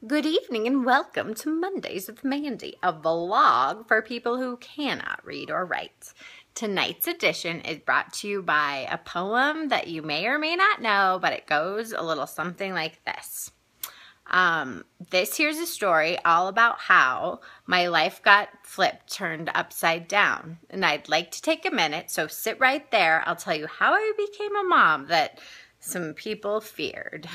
Good evening and welcome to Mondays with Mandy, a vlog for people who cannot read or write. Tonight's edition is brought to you by a poem that you may or may not know, but it goes a little something like this. This here's a story all about how my life got turned upside down. And I'd like to take a minute, so sit right there. I'll tell you how I became a mom that some people feared.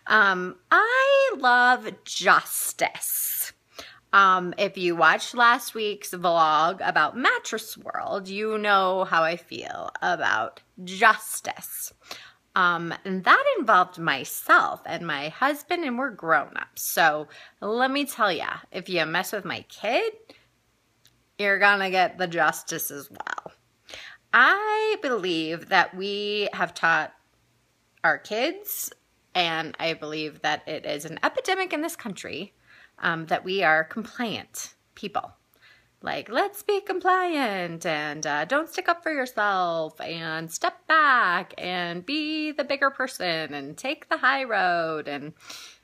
I love justice. If you watched last week's vlog about Mattress World, you know how I feel about justice. And that involved myself and my husband, and we're grown-ups. So let me tell ya, if you mess with my kid, you're gonna get the justice as well. I believe that we have taught our kids, and I believe that it is an epidemic in this country, that we are compliant people. Like, let's be compliant, and don't stick up for yourself, and step back, and be the bigger person, and take the high road, and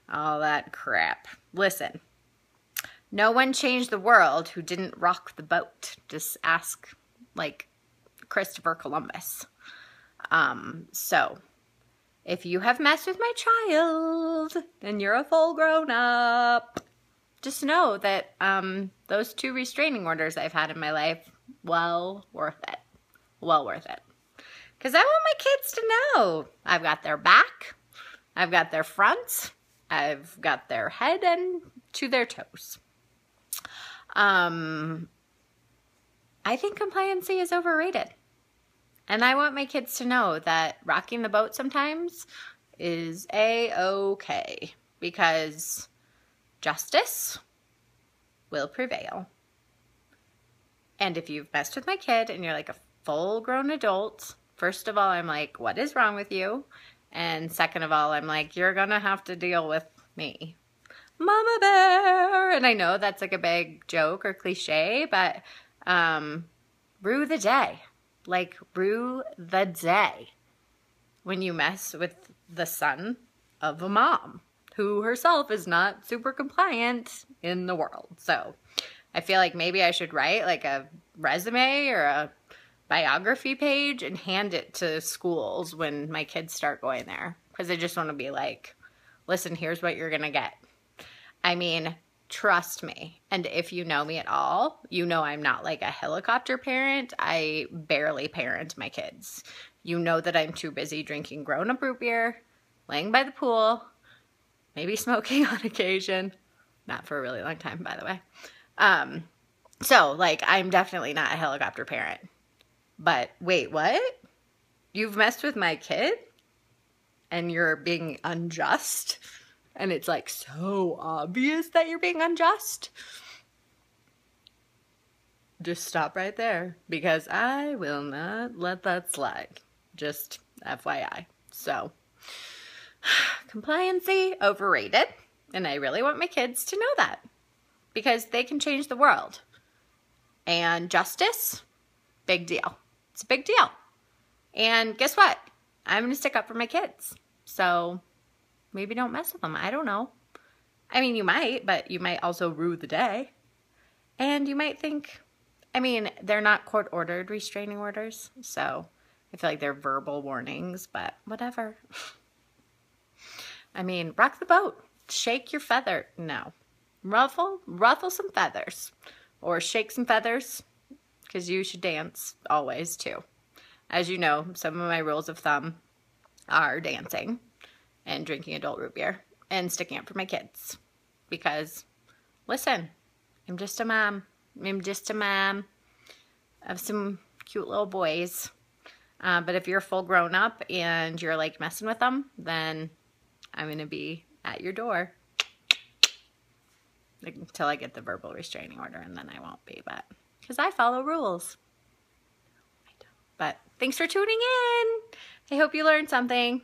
all that crap. Listen, no one changed the world who didn't rock the boat. Just ask, like, Christopher Columbus. So, if you have messed with my child, then you're a full grown-up. Just know that those 2 restraining orders I've had in my life, well worth it. Well worth it. Because I want my kids to know I've got their back, I've got their front, I've got their head and to their toes. I think compliancy is overrated. And I want my kids to know that rocking the boat sometimes is a-okay. Because justice will prevail. And if you've messed with my kid and you're like a full-grown adult, first of all, I'm like, what is wrong with you? And second of all, I'm like, you're gonna have to deal with me. Mama bear! And I know that's like a big joke or cliche, but rue the day. Like, rue the day when you mess with the son of a mom who herself is not super compliant in the world. So I feel like maybe I should write like a resume or a biography page and hand it to schools when my kids start going there. Because I just want to be like, listen, here's what you're going to get. I mean, trust me. And if you know me at all, you know I'm not like a helicopter parent. I barely parent my kids. You know that I'm too busy drinking grown-up root beer, laying by the pool, maybe smoking on occasion. Not for a really long time, by the way. So, like, I'm definitely not a helicopter parent. But wait, what? You've messed with my kid? And you're being unjust? And it's like so obvious that you're being unjust? Just stop right there, because I will not let that slide. Just FYI. So, compliancy, overrated. And I really want my kids to know that, because they can change the world. And justice, big deal. It's a big deal. And guess what? I'm going to stick up for my kids. So maybe don't mess with them. I don't know. I mean, you might, but you might also rue the day. And you might think, I mean, they're not court-ordered restraining orders, so I feel like they're verbal warnings, but whatever. I mean, rock the boat. Shake your feather. No. Ruffle some feathers. Or shake some feathers, because you should dance always, too. As you know, some of my rules of thumb are dancing and drinking adult root beer and sticking up for my kids. Because, listen, I'm just a mom. I'm just a mom of some cute little boys. But if you're full grown up and you're like messing with them, then I'm going to be at your door until I get the verbal restraining order, and then I won't be, but because I follow rules. I don't. But thanks for tuning in. I hope you learned something.